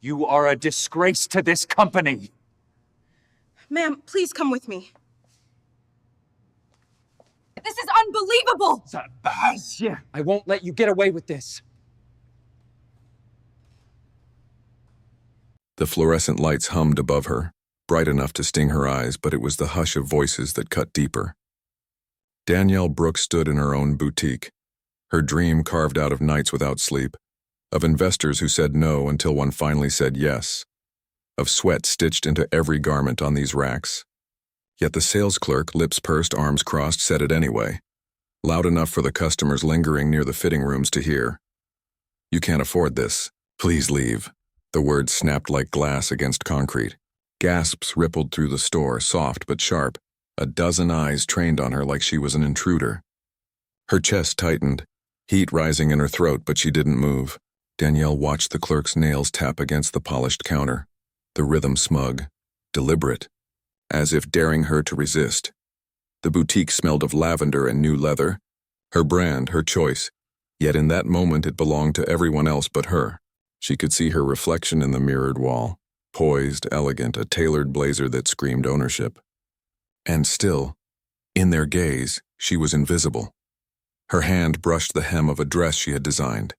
You are a disgrace to this company. Ma'am, please come with me. This is unbelievable! I won't let you get away with this. The fluorescent lights hummed above her, bright enough to sting her eyes, but it was the hush of voices that cut deeper. Danielle Brooks stood in her own boutique, her dream carved out of nights without sleep, of investors who said no until one finally said yes, of sweat stitched into every garment on these racks. Yet the sales clerk, lips pursed, arms crossed, said it anyway, loud enough for the customers lingering near the fitting rooms to hear. "You can't afford this. Please leave." The words snapped like glass against concrete. Gasps rippled through the store, soft but sharp. A dozen eyes trained on her like she was an intruder. Her chest tightened, heat rising in her throat, but she didn't move. Danielle watched the clerk's nails tap against the polished counter, the rhythm smug, deliberate, as if daring her to resist. The boutique smelled of lavender and new leather, her brand, her choice, yet in that moment it belonged to everyone else but her. She could see her reflection in the mirrored wall, poised, elegant, a tailored blazer that screamed ownership. And still, in their gaze, she was invisible. Her hand brushed the hem of a dress she had designed.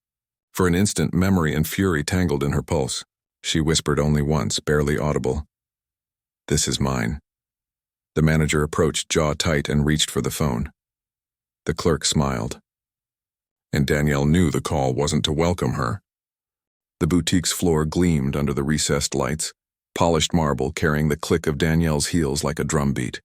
For an instant, memory and fury tangled in her pulse. She whispered only once, barely audible, "This is mine." The manager approached, jaw tight, and reached for the phone. The clerk smiled. And Danielle knew the call wasn't to welcome her. The boutique's floor gleamed under the recessed lights, polished marble carrying the click of Danielle's heels like a drumbeat.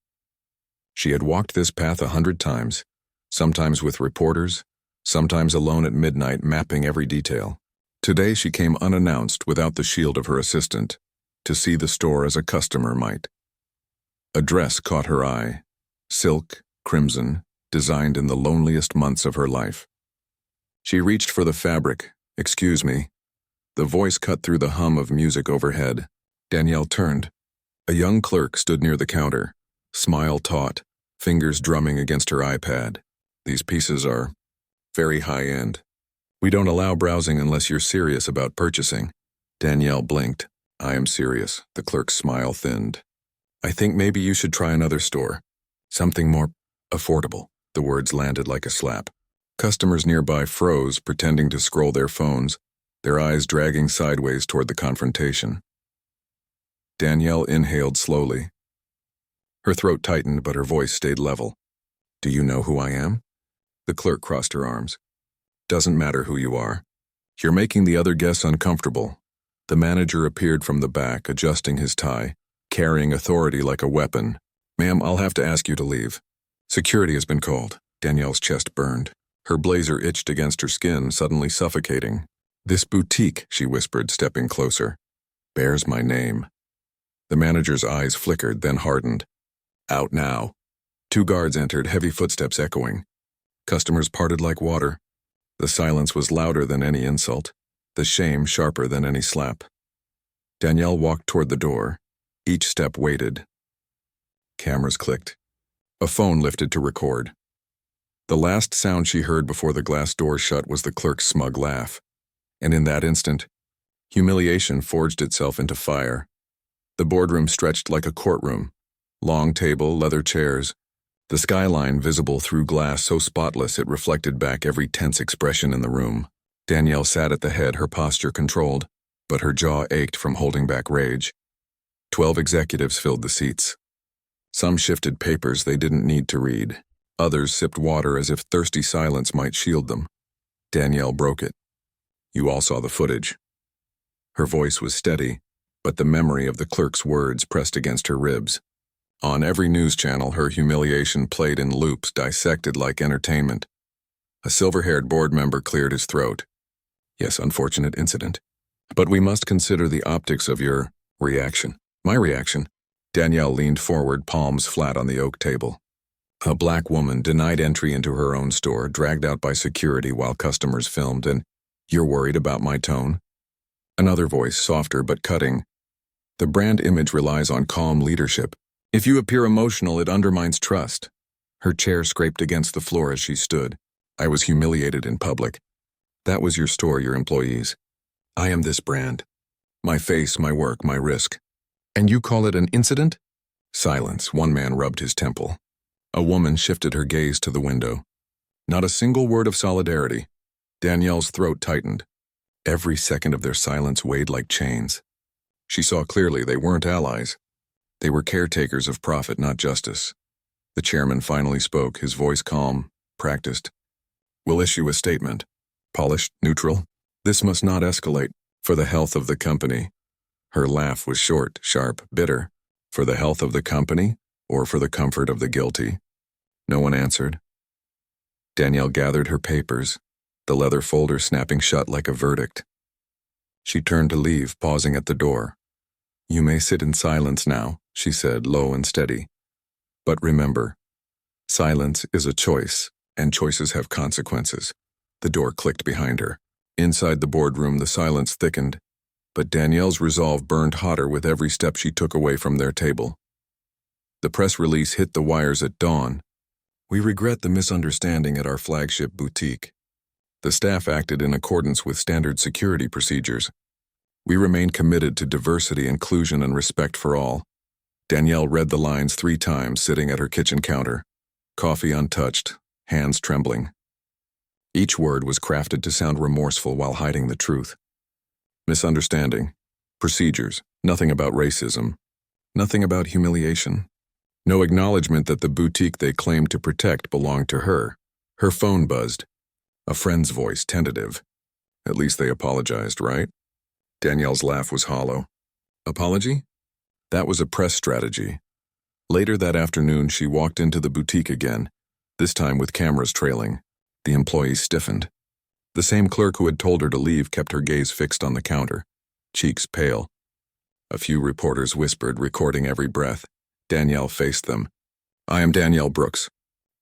She had walked this path 100 times, sometimes with reporters, sometimes alone at midnight, mapping every detail. Today she came unannounced, without the shield of her assistant, to see the store as a customer might. A dress caught her eye, silk, crimson, designed in the loneliest months of her life. She reached for the fabric. "Excuse me." The voice cut through the hum of music overhead. Danielle turned. A young clerk stood near the counter, smile taut, fingers drumming against her iPad. "These pieces are very high-end. We don't allow browsing unless you're serious about purchasing." Danielle blinked. "I am serious." The clerk's smile thinned. "I think maybe you should try another store. Something more affordable." The words landed like a slap. Customers nearby froze, pretending to scroll their phones, their eyes dragging sideways toward the confrontation. Danielle inhaled slowly. Her throat tightened, but her voice stayed level. "Do you know who I am?" The clerk crossed her arms. "Doesn't matter who you are. You're making the other guests uncomfortable." The manager appeared from the back, adjusting his tie, carrying authority like a weapon. "Ma'am, I'll have to ask you to leave. Security has been called." Danielle's chest burned. Her blazer itched against her skin, suddenly suffocating. "This boutique," she whispered, stepping closer, "bears my name." The manager's eyes flickered, then hardened. "Out now." 2 guards entered, heavy footsteps echoing. Customers parted like water. The silence was louder than any insult, the shame sharper than any slap. Danielle walked toward the door. Each step waited. Cameras clicked. A phone lifted to record. The last sound she heard before the glass door shut was the clerk's smug laugh. And in that instant, humiliation forged itself into fire. The boardroom stretched like a courtroom. Long table, leather chairs. The skyline visible through glass so spotless it reflected back every tense expression in the room. Danielle sat at the head, her posture controlled, but her jaw ached from holding back rage. 12 executives filled the seats. Some shifted papers they didn't need to read. Others sipped water as if thirsty silence might shield them. Danielle broke it. "You all saw the footage." Her voice was steady, but the memory of the clerk's words pressed against her ribs. On every news channel, her humiliation played in loops, dissected like entertainment. A silver-haired board member cleared his throat. "Yes, unfortunate incident. But we must consider the optics of your reaction." "My reaction?" Danielle leaned forward, palms flat on the oak table. A black woman denied entry into her own store, dragged out by security while customers filmed, and "You're worried about my tone?" Another voice, softer but cutting. "The brand image relies on calm leadership. If you appear emotional, it undermines trust." Her chair scraped against the floor as she stood. "I was humiliated in public. That was your store, your employees. I am this brand." My face, my work, my risk. And you call it an incident? Silence. One man rubbed his temple. A woman shifted her gaze to the window. Not a single word of solidarity. Danielle's throat tightened. Every second of their silence weighed like chains. She saw clearly they weren't allies. They were caretakers of profit, not justice. The chairman finally spoke, his voice calm, practiced. We'll issue a statement. Polished, neutral. This must not escalate. For the health of the company. Her laugh was short, sharp, bitter. For the health of the company, or for the comfort of the guilty? No one answered. Danielle gathered her papers, the leather folder snapping shut like a verdict. She turned to leave, pausing at the door. You may sit in silence now, she said, low and steady. But remember, silence is a choice, and choices have consequences. The door clicked behind her. Inside the boardroom, the silence thickened, but Danielle's resolve burned hotter with every step she took away from their table. The press release hit the wires at dawn. We regret the misunderstanding at our flagship boutique. The staff acted in accordance with standard security procedures. We remain committed to diversity, inclusion, and respect for all. Danielle read the lines 3 times, sitting at her kitchen counter. Coffee untouched, hands trembling. Each word was crafted to sound remorseful while hiding the truth. Misunderstanding. Procedures. Nothing about racism. Nothing about humiliation. No acknowledgement that the boutique they claimed to protect belonged to her. Her phone buzzed. A friend's voice, tentative. At least they apologized, right? Danielle's laugh was hollow. Apology? That was a press strategy. Later that afternoon, she walked into the boutique again, this time with cameras trailing. The employees stiffened. The same clerk who had told her to leave kept her gaze fixed on the counter, cheeks pale. A few reporters whispered, recording every breath. Danielle faced them. I am Danielle Brooks.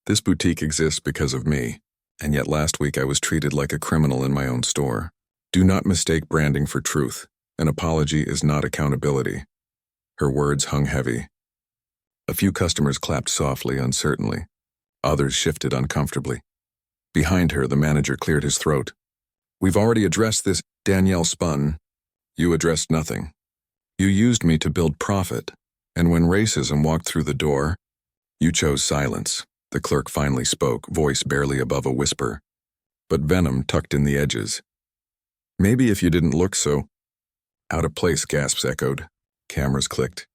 This boutique exists because of me, and yet last week I was treated like a criminal in my own store. Do not mistake branding for truth. An apology is not accountability. Her words hung heavy. A few customers clapped softly, uncertainly. Others shifted uncomfortably. Behind her, the manager cleared his throat. We've already addressed this. Danielle spun. You addressed nothing. You used me to build profit, and when racism walked through the door, you chose silence. The clerk finally spoke, voice barely above a whisper, but venom tucked in the edges. Maybe if you didn't look so. Out of place, gasps echoed. Cameras clicked.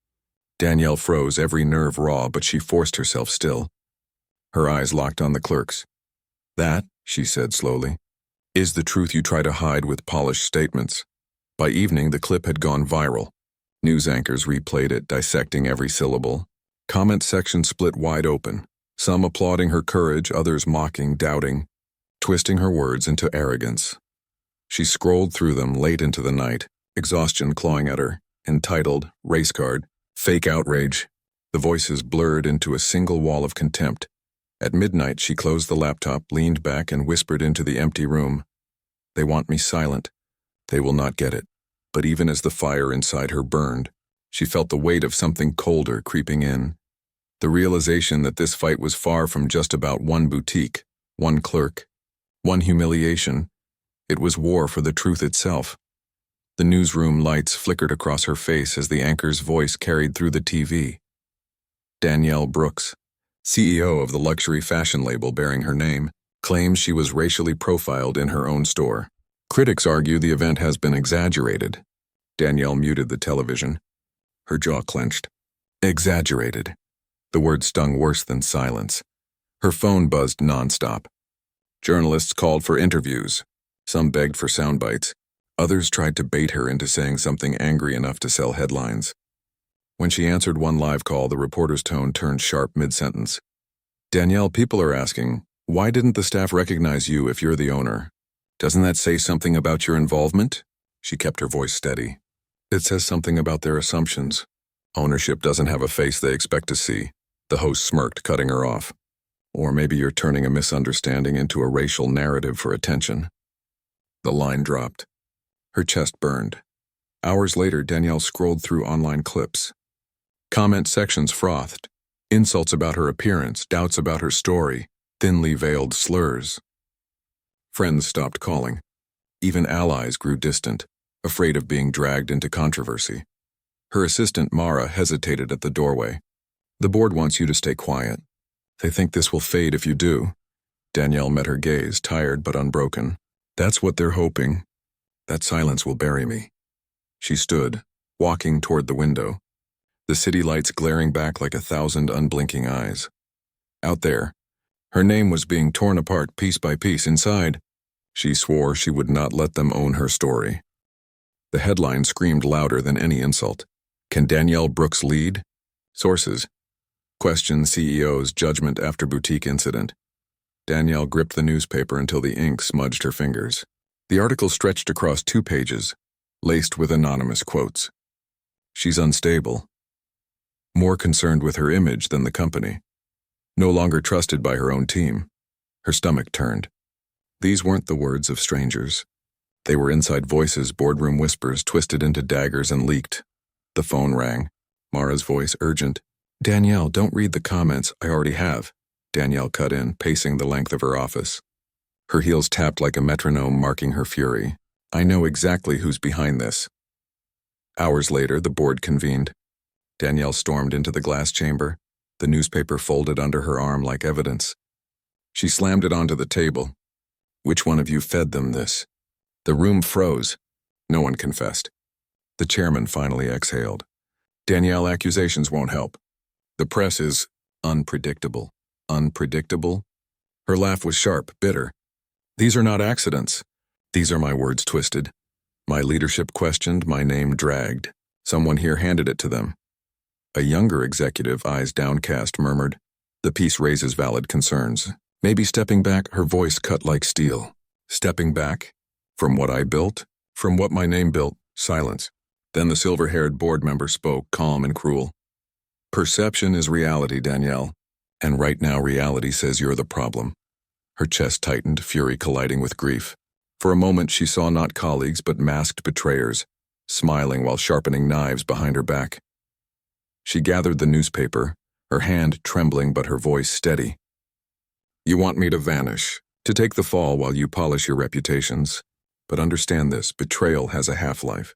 Danielle froze, every nerve raw, but she forced herself still. Her eyes locked on the clerk's. That, she said slowly, is the truth you try to hide with polished statements. By evening, the clip had gone viral. News anchors replayed it, dissecting every syllable. Comment sections split wide open, some applauding her courage, others mocking, doubting, twisting her words into arrogance. She scrolled through them late into the night, exhaustion clawing at her, entitled, race card, fake outrage. The voices blurred into a single wall of contempt. At midnight, she closed the laptop, leaned back, and whispered into the empty room. They want me silent. They will not get it. But even as the fire inside her burned, she felt the weight of something colder creeping in. The realization that this fight was far from just about one boutique, one clerk, one humiliation. It was war for the truth itself. The newsroom lights flickered across her face as the anchor's voice carried through the TV. Danielle Brooks, CEO of the luxury fashion label bearing her name, claims she was racially profiled in her own store. Critics argue the event has been exaggerated. Danielle muted the television. Her jaw clenched. Exaggerated. The word stung worse than silence. Her phone buzzed nonstop. Journalists called for interviews. Some begged for sound bites. Others tried to bait her into saying something angry enough to sell headlines. When she answered one live call, the reporter's tone turned sharp mid-sentence. Danielle, people are asking, why didn't the staff recognize you if you're the owner? Doesn't that say something about your involvement? She kept her voice steady. It says something about their assumptions. Ownership doesn't have a face they expect to see. The host smirked, cutting her off. Or maybe you're turning a misunderstanding into a racial narrative for attention. The line dropped. Her chest burned. Hours later, Danielle scrolled through online clips. Comment sections frothed. Insults about her appearance, doubts about her story, thinly veiled slurs. Friends stopped calling. Even allies grew distant. afraid of being dragged into controversy. Her assistant, Mara, hesitated at the doorway. The board wants you to stay quiet. They think this will fade if you do. Danielle met her gaze, tired but unbroken. That's what they're hoping. That silence will bury me. She stood, walking toward the window, the city lights glaring back like 1,000 unblinking eyes. Out there, her name was being torn apart piece by piece. Inside, she swore she would not let them own her story. The headline screamed louder than any insult. Can Danielle Brooks lead? Sources. Question CEO's judgment after boutique incident. Danielle gripped the newspaper until the ink smudged her fingers. The article stretched across 2 pages, laced with anonymous quotes. She's unstable. More concerned with her image than the company. No longer trusted by her own team. Her stomach turned. These weren't the words of strangers. They were inside voices, boardroom whispers twisted into daggers and leaked. The phone rang. Mara's voice urgent. Danielle, don't read the comments, I already have. Danielle cut in, pacing the length of her office. Her heels tapped like a metronome, marking her fury. I know exactly who's behind this. Hours later, the board convened. Danielle stormed into the glass chamber, the newspaper folded under her arm like evidence. She slammed it onto the table. Which one of you fed them this? The room froze. No one confessed. The chairman finally exhaled. Danielle, accusations won't help. The press is unpredictable. Unpredictable? Her laugh was sharp, bitter. These are not accidents. These are my words twisted. My leadership questioned, my name dragged. Someone here handed it to them. A younger executive, eyes downcast, murmured, the piece raises valid concerns. Maybe stepping back, her voice cut like steel. Stepping back? From what I built? From what my name built? Silence. Then the silver-haired board member spoke, calm and cruel. Perception is reality, Danielle. And right now reality says you're the problem. Her chest tightened, fury colliding with grief. For a moment she saw not colleagues but masked betrayers, smiling while sharpening knives behind her back. She gathered the newspaper, her hand trembling but her voice steady. You want me to vanish, to take the fall while you polish your reputations. But understand this, betrayal has a half-life.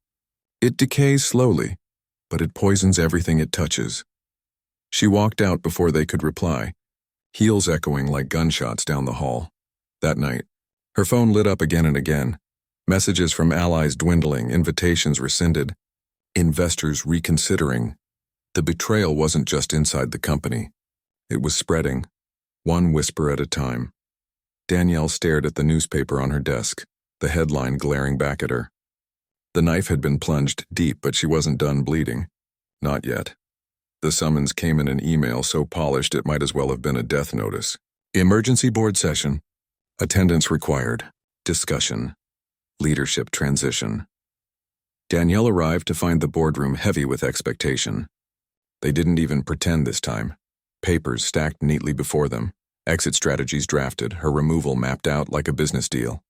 It decays slowly, but it poisons everything it touches. She walked out before they could reply, heels echoing like gunshots down the hall. That night, her phone lit up again and again. Messages from allies dwindling, invitations rescinded, investors reconsidering. The betrayal wasn't just inside the company. It was spreading, one whisper at a time. Danielle stared at the newspaper on her desk, the headline glaring back at her. The knife had been plunged deep, but she wasn't done bleeding. Not yet. The summons came in an email so polished it might as well have been a death notice. Emergency board session. Attendance required. Discussion. Leadership transition. Danielle arrived to find the boardroom heavy with expectation. They didn't even pretend this time. Papers stacked neatly before them, exit strategies drafted, her removal mapped out like a business deal.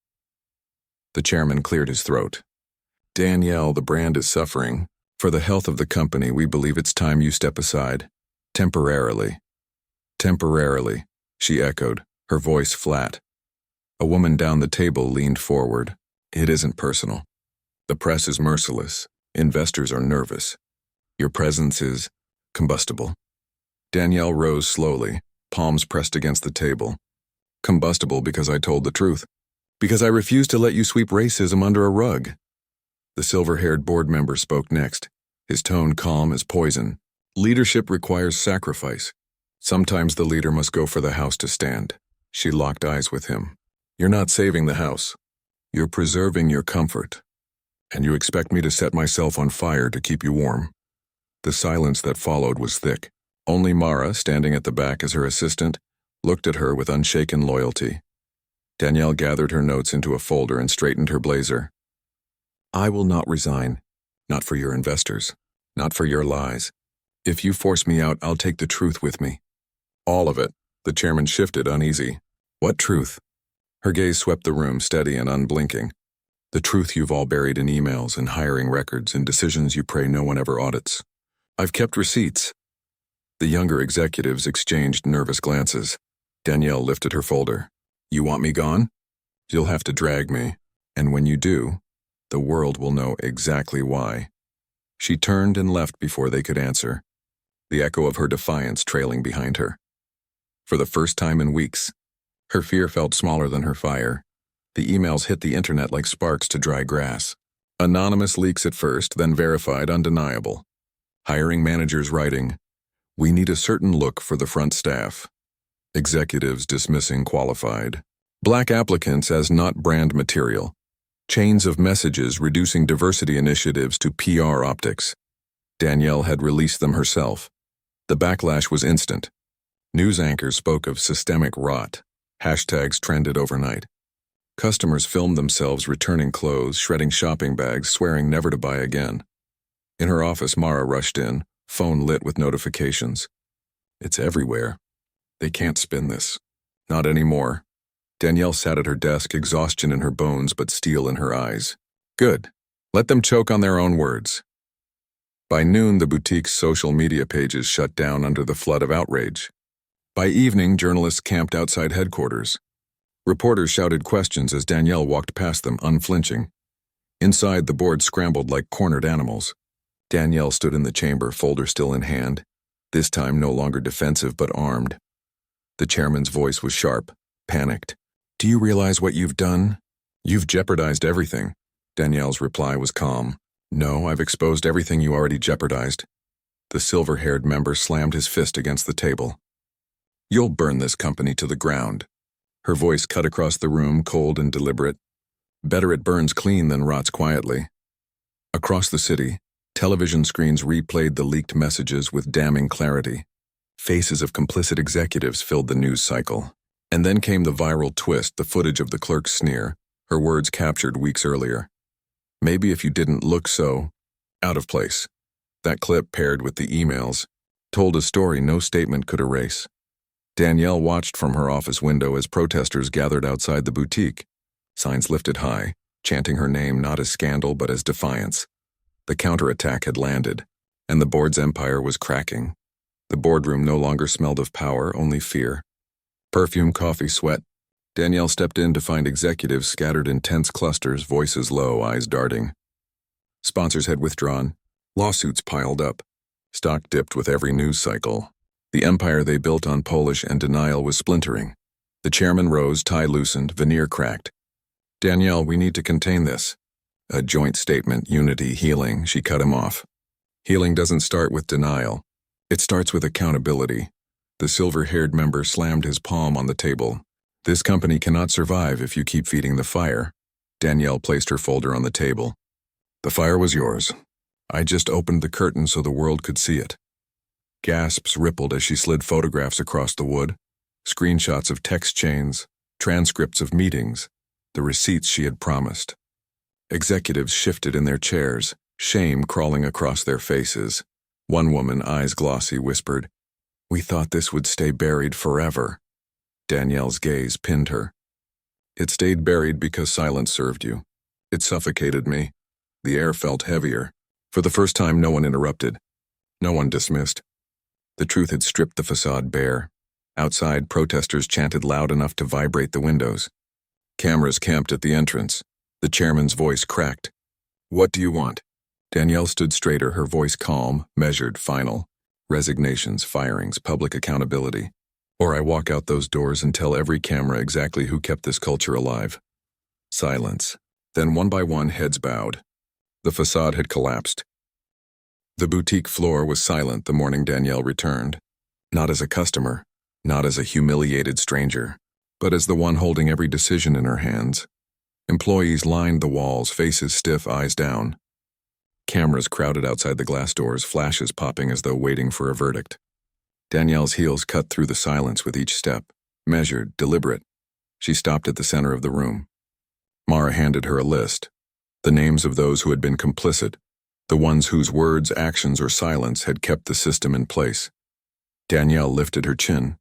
The chairman cleared his throat. Danielle, the brand is suffering. For the health of the company, we believe it's time you step aside. Temporarily. Temporarily, she echoed, her voice flat. A woman down the table leaned forward. It isn't personal. The press is merciless. Investors are nervous. Your presence is combustible. Danielle rose slowly, palms pressed against the table. Combustible because I told the truth. Because I refused to let you sweep racism under a rug. The silver-haired board member spoke next, his tone calm as poison. Leadership requires sacrifice. Sometimes the leader must go for the house to stand. She locked eyes with him. You're not saving the house. You're preserving your comfort. And you expect me to set myself on fire to keep you warm. The silence that followed was thick. Only Mara, standing at the back as her assistant, looked at her with unshaken loyalty. Danielle gathered her notes into a folder and straightened her blazer. I will not resign. Not for your investors. Not for your lies. If you force me out, I'll take the truth with me. All of it. The chairman shifted, uneasy. What truth? Her gaze swept the room, steady and unblinking. The truth you've all buried in emails and hiring records and decisions you pray no one ever audits. I've kept receipts. The younger executives exchanged nervous glances. Danielle lifted her folder. You want me gone? You'll have to drag me. And when you do, The world will know exactly why. She turned and left before they could answer, the echo of her defiance trailing behind her. For the first time in weeks, her fear felt smaller than her fire. The emails hit the internet like sparks to dry grass. Anonymous leaks at first, then verified, undeniable. Hiring managers writing, "We need a certain look for the front staff." Executives dismissing qualified. Black applicants as not brand material. Chains of messages reducing diversity initiatives to PR optics. Danielle had released them herself. The backlash was instant. News anchors spoke of systemic rot. Hashtags trended overnight. Customers filmed themselves returning clothes, shredding shopping bags, swearing never to buy again. In her office, Mara rushed in, phone lit with notifications. It's everywhere. They can't spin this. Not anymore. Danielle sat at her desk, exhaustion in her bones but steel in her eyes. Good. Let them choke on their own words. By noon, the boutique's social media pages shut down under the flood of outrage. By evening, journalists camped outside headquarters. Reporters shouted questions as Danielle walked past them, unflinching. Inside, the board scrambled like cornered animals. Danielle stood in the chamber, folder still in hand, this time no longer defensive but armed. The chairman's voice was sharp, panicked. "Do you realize what you've done? You've jeopardized everything." Danielle's reply was calm. "No, I've exposed everything you already jeopardized." The silver-haired member slammed his fist against the table. "You'll burn this company to the ground." Her voice cut across the room, cold and deliberate. Better it burns clean than rots quietly. Across the city, television screens replayed the leaked messages with damning clarity. Faces of complicit executives filled the news cycle. And then came the viral twist, the footage of the clerk's sneer, her words captured weeks earlier. "Maybe if you didn't look so out of place." That clip, paired with the emails, told a story no statement could erase. Danielle watched from her office window as protesters gathered outside the boutique, signs lifted high, chanting her name not as scandal but as defiance. The counterattack had landed, and the board's empire was cracking. The boardroom no longer smelled of power, only fear. Perfume, coffee, sweat. Danielle stepped in to find executives scattered in tense clusters, voices low, eyes darting. Sponsors had withdrawn. Lawsuits piled up. Stock dipped with every news cycle. The empire they built on Polish and denial was splintering. The chairman rose, tie loosened, veneer cracked. "Danielle, we need to contain this." A joint statement, unity, healing. She cut him off. Healing doesn't start with denial. It starts with accountability. The silver-haired member slammed his palm on the table. "This company cannot survive if you keep feeding the fire." Danielle placed her folder on the table. "The fire was yours. I just opened the curtain so the world could see it." Gasps rippled as she slid photographs across the wood, screenshots of text chains, transcripts of meetings, the receipts she had promised. Executives shifted in their chairs, shame crawling across their faces. One woman, eyes glossy, whispered, "We thought this would stay buried forever." Danielle's gaze pinned her. "It stayed buried because silence served you. It suffocated me." The air felt heavier. For the first time, no one interrupted. No one dismissed. The truth had stripped the facade bare. Outside, protesters chanted loud enough to vibrate the windows. Cameras camped at the entrance. The chairman's voice cracked. "What do you want?" Danielle stood straighter, her voice calm, measured, final. Resignations, firings, public accountability. Or I walk out those doors and tell every camera exactly who kept this culture alive. Silence. Then one by one, heads bowed. The facade had collapsed. The boutique floor was silent the morning Danielle returned. Not as a customer, not as a humiliated stranger, but as the one holding every decision in her hands. Employees lined the walls, faces stiff, eyes down. Cameras crowded outside the glass doors, flashes popping as though waiting for a verdict. Danielle's heels cut through the silence with each step, measured, deliberate. She stopped at the center of the room. Mara handed her a list, the names of those who had been complicit, the ones whose words, actions, or silence had kept the system in place. Danielle lifted her chin.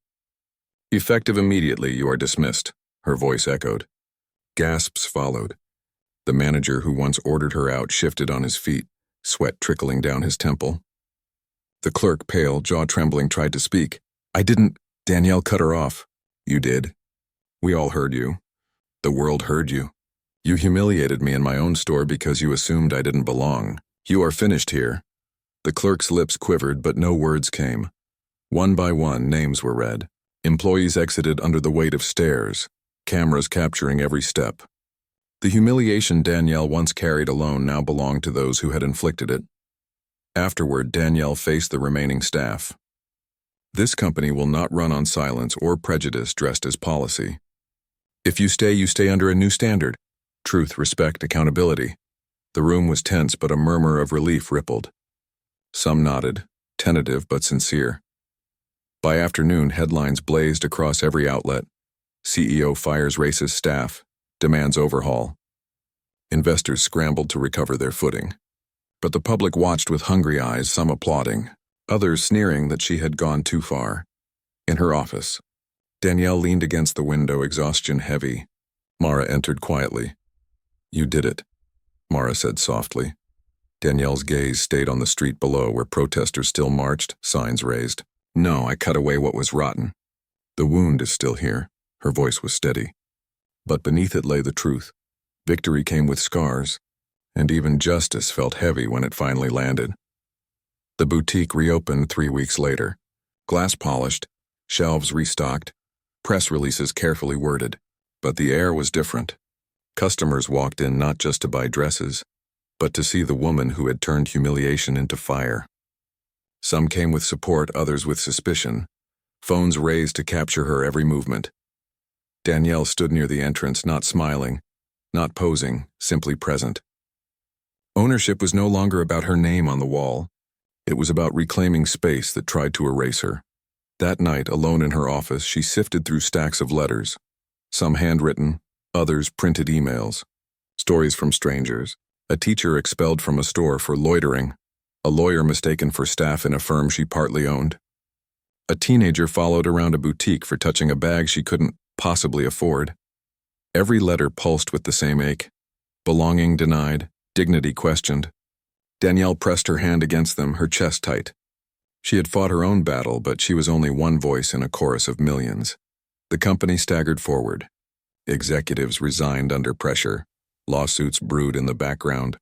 "Effective immediately, you are dismissed," her voice echoed. Gasps followed. The manager who once ordered her out shifted on his feet, sweat trickling down his temple. The clerk, pale, jaw trembling, tried to speak. "I didn't—" Danielle cut her off. "You did. We all heard you. The world heard you. You humiliated me in my own store because you assumed I didn't belong. You are finished here." The clerk's lips quivered, but no words came. One by one, names were read. Employees exited under the weight of stares, cameras capturing every step. The humiliation Danielle once carried alone now belonged to those who had inflicted it. Afterward, Danielle faced the remaining staff. "This company will not run on silence or prejudice dressed as policy. If you stay under a new standard. Truth, respect, accountability." The room was tense, but a murmur of relief rippled. Some nodded, tentative but sincere. By afternoon, headlines blazed across every outlet. CEO fires racist staff, demands overhaul. Investors scrambled to recover their footing. But the public watched with hungry eyes, some applauding, others sneering that she had gone too far. In her office, Danielle leaned against the window, exhaustion heavy. Mara entered quietly. "You did it," Mara said softly. Danielle's gaze stayed on the street below where protesters still marched, signs raised. "No, I cut away what was rotten. The wound is still here." Her voice was steady. But beneath it lay the truth. Victory came with scars, and even justice felt heavy when it finally landed. The boutique reopened 3 weeks later. Glass polished, shelves restocked, press releases carefully worded. But the air was different. Customers walked in not just to buy dresses, but to see the woman who had turned humiliation into fire. Some came with support, others with suspicion, phones raised to capture her every movement. Danielle stood near the entrance, not smiling, not posing, simply present. Ownership was no longer about her name on the wall. It was about reclaiming space that tried to erase her. That night, alone in her office, she sifted through stacks of letters, some handwritten, others printed emails, stories from strangers, a teacher expelled from a store for loitering, a lawyer mistaken for staff in a firm she partly owned. A teenager followed around a boutique for touching a bag she couldn't possibly afford. Every letter pulsed with the same ache. Belonging denied, dignity questioned. Danielle pressed her hand against them, her chest tight. She had fought her own battle, but she was only one voice in a chorus of millions. The company staggered forward. Executives resigned under pressure. Lawsuits brewed in the background.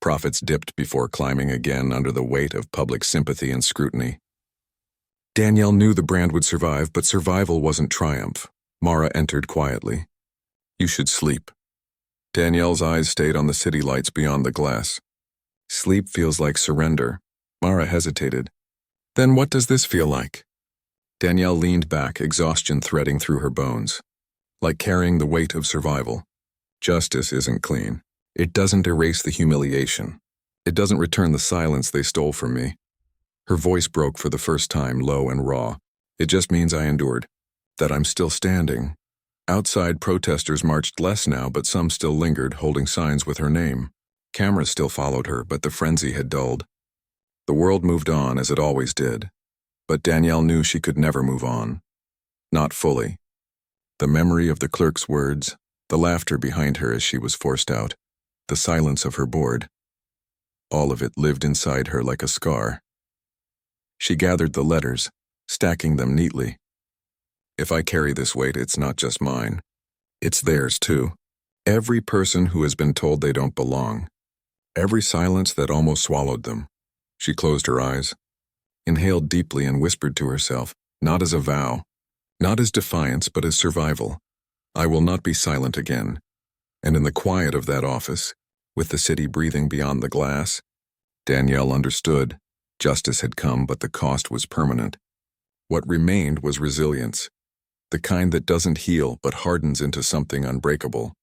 Profits dipped before climbing again under the weight of public sympathy and scrutiny. Danielle knew the brand would survive, but survival wasn't triumph. Mara entered quietly. "You should sleep." Danielle's eyes stayed on the city lights beyond the glass. "Sleep feels like surrender." Mara hesitated. "Then what does this feel like?" Danielle leaned back, exhaustion threading through her bones. "Like carrying the weight of survival. Justice isn't clean. It doesn't erase the humiliation. It doesn't return the silence they stole from me." Her voice broke for the first time, low and raw. "It just means I endured. That I'm still standing." Outside, protesters marched less now, but some still lingered, holding signs with her name. Cameras still followed her, but the frenzy had dulled. The world moved on as it always did. But Danielle knew she could never move on. Not fully. The memory of the clerk's words, the laughter behind her as she was forced out, the silence of her board. All of it lived inside her like a scar. She gathered the letters, stacking them neatly. "If I carry this weight, it's not just mine. It's theirs too. Every person who has been told they don't belong. Every silence that almost swallowed them." She closed her eyes, inhaled deeply and whispered to herself, not as a vow, not as defiance, but as survival. "I will not be silent again." And in the quiet of that office, with the city breathing beyond the glass, Danielle understood. Justice had come, but the cost was permanent. What remained was resilience, the kind that doesn't heal but hardens into something unbreakable.